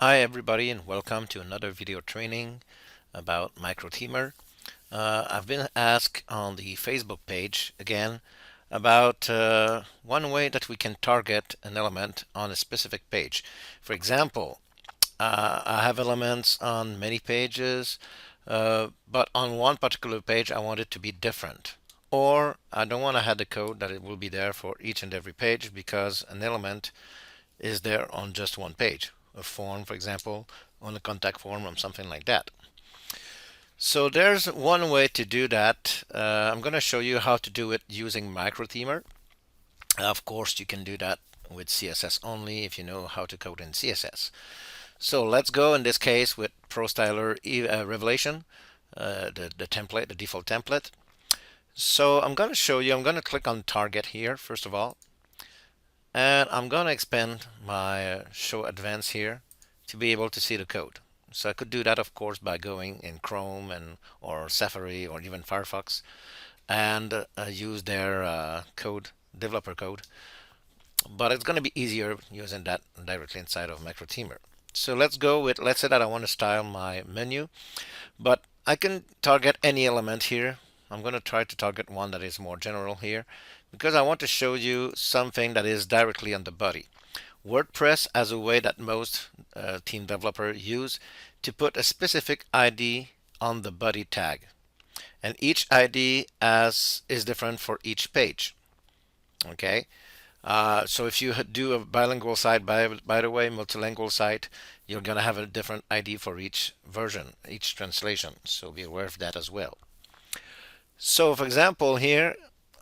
Hi everybody and welcome to another video training about Microthemer. I've been asked on the Facebook page again about one way that we can target an element on a specific page. For example, I have elements on many pages, but on one particular page I want it to be different. Or I don't want to have the code that it will be there for each and every page because an element is there on just one page. A form, for example, on a contact form or something like that. So there's one way to do that. I'm going to show you how to do it using Microthemer. Of course, you can do that with CSS only if you know how to code in CSS. So let's go in this case with ProStyler Revelation, the template, the default template. So I'm going to show you, I'm going to click on target here, first of all. And I'm going to expand my show advanced here to be able to see the code. So I could do that, of course, by going in Chrome and or Safari or even Firefox and use their code, developer code. But it's going to be easier using that directly inside of Microthemer. So let's go with, let's say that I want to style my menu, but I can target any element here. I'm going to try to target one that is more general here because I want to show you something that is directly on the body. WordPress has a way that most team developers use to put a specific ID on the body tag. And each ID is different for each page. Okay, so if you do a bilingual site, by the way, multilingual site, you're going to have a different ID for each version, each translation. So be aware of that as well. So for example, here,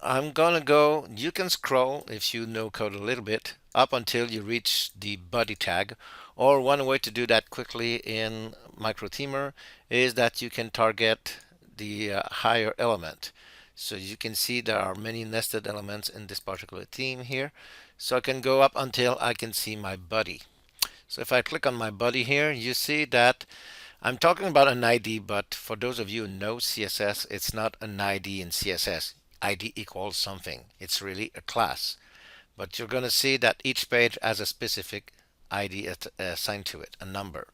I'm going to go, you can scroll if you know code a little bit up until you reach the body tag. Or one way to do that quickly in Microthemer is that you can target the higher element. So you can see there are many nested elements in this particular theme here. So I can go up until I can see my body. So if I click on my body here, you see that I'm talking about an ID, but for those of you who know CSS, it's not an ID in CSS. ID equals something. It's really a class. But you're going to see that each page has a specific ID assigned to it, a number.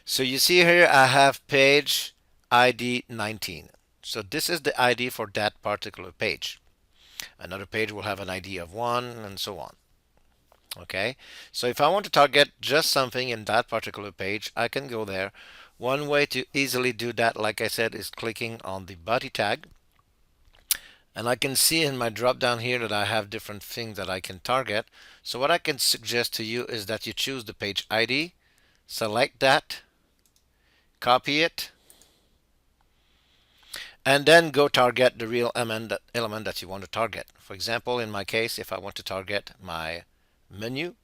So you see here I have page ID 19. So this is the ID for that particular page. Another page will have an ID of 1 and so on. Okay, so if I want to target just something in that particular page, I can go there. One way to easily do that, like I said, is clicking on the body tag. And I can see in my drop down here that I have different things that I can target. So what I can suggest to you is that you choose the page ID, select that, copy it, and then go target the real element that you want to target. For example, in my case, if I want to target my menu,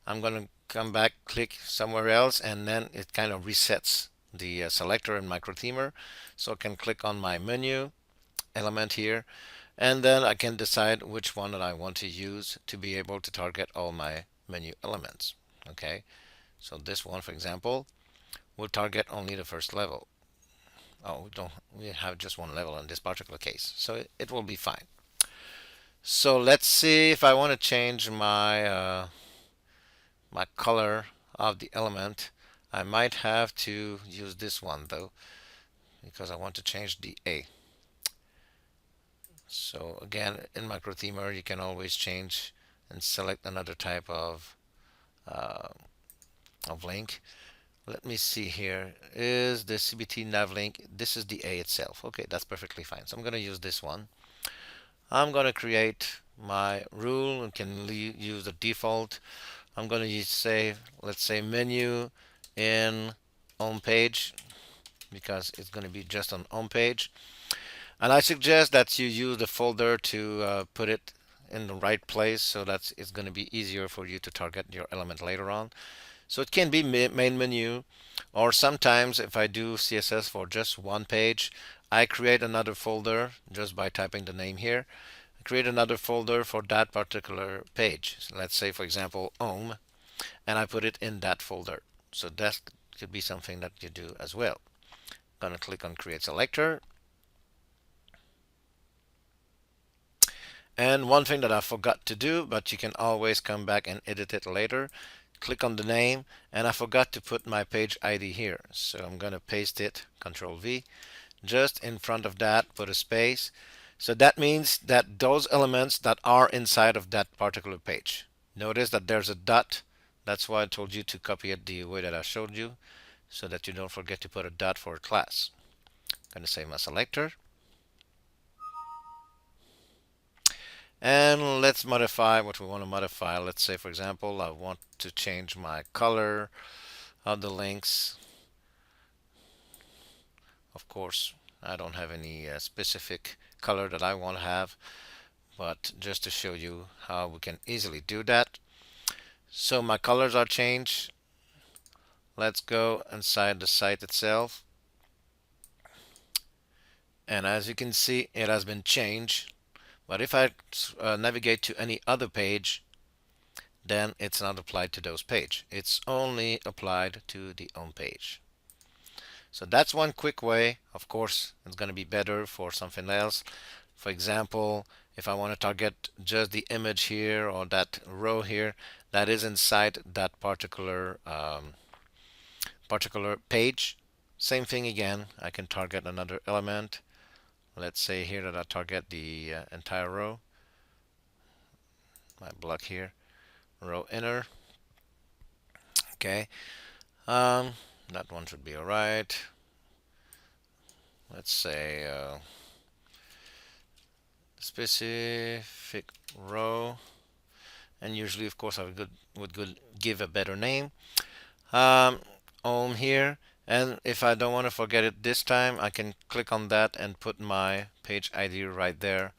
I'm going to come back, click somewhere else, and then it kind of resets the selector in Microthemer. So I can click on my menu element here, and then I can decide which one that I want to use to be able to target all my menu elements. Okay, so this one, for example, will target only the first level. Oh, we have just one level in this particular case, so it will be fine. So let's see if I want to change my color of the element. I might have to use this one though, because I want to change the A. So again, in Microthemer, you can always change and select another type uh, of link. Let me see here. Is the CBT nav link? This is the A itself. Okay, that's perfectly fine. So I'm going to use this one. I'm going to create my rule and can use the default. I'm going to say, let's say menu in home page because it's going to be just on home page. And I suggest that you use the folder to put it in the right place so that it's going to be easier for you to target your element later on. So it can be main menu, or sometimes if I do CSS for just one page, I create another folder just by typing the name here. I create another folder for that particular page. So let's say, for example, home, and I put it in that folder. So that could be something that you do as well. I'm going to click on create selector. And one thing that I forgot to do, but you can always come back and edit it later, click on the name, and I forgot to put my page ID here. So I'm going to paste it, Control V. Just in front of that, put a space. So that means that those elements that are inside of that particular page. Notice that there's a dot. That's why I told you to copy it the way that I showed you, so that you don't forget to put a dot for a class. I'm going to save my selector. And let's modify what we want to modify. Let's say, for example, I want to change my color of the links. Of course, I don't have any specific color that I want to have, but just to show you how we can easily do that. So my colors are changed. Let's go inside the site itself. And as you can see, it has been changed. But if I navigate to any other page, then it's not applied to those pages. It's only applied to the home page. So that's one quick way. Of course, it's going to be better for something else. For example, if I want to target just the image here or that row here that is inside that particular page, same thing again. I can target another element. Let's say here that I target the entire row. My block here, row inner. Okay, that one should be all right. Let's say specific row, and usually, of course, I would give a better name. Home here, and if I don't want to forget it this time, I can click on that and put my page ID right there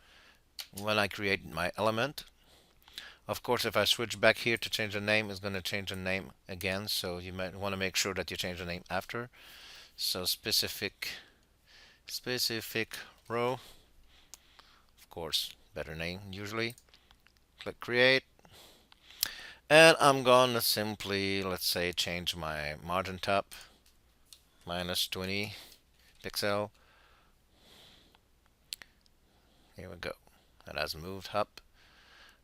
when I create my element. Of course, if I switch back here to change the name, it's going to change the name again, so you might want to make sure that you change the name after. So specific row, of course, better name usually. Click create, and I'm going to simply, let's say, change my margin top -20 pixel. Here we go. That has moved up,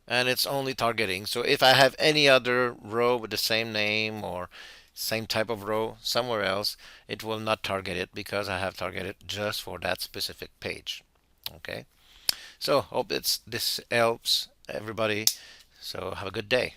and it's only targeting. So if I have any other row with the same name or same type of row somewhere else, it will not target it because I have targeted just for that specific page. Okay, so hope this helps everybody. So have a good day.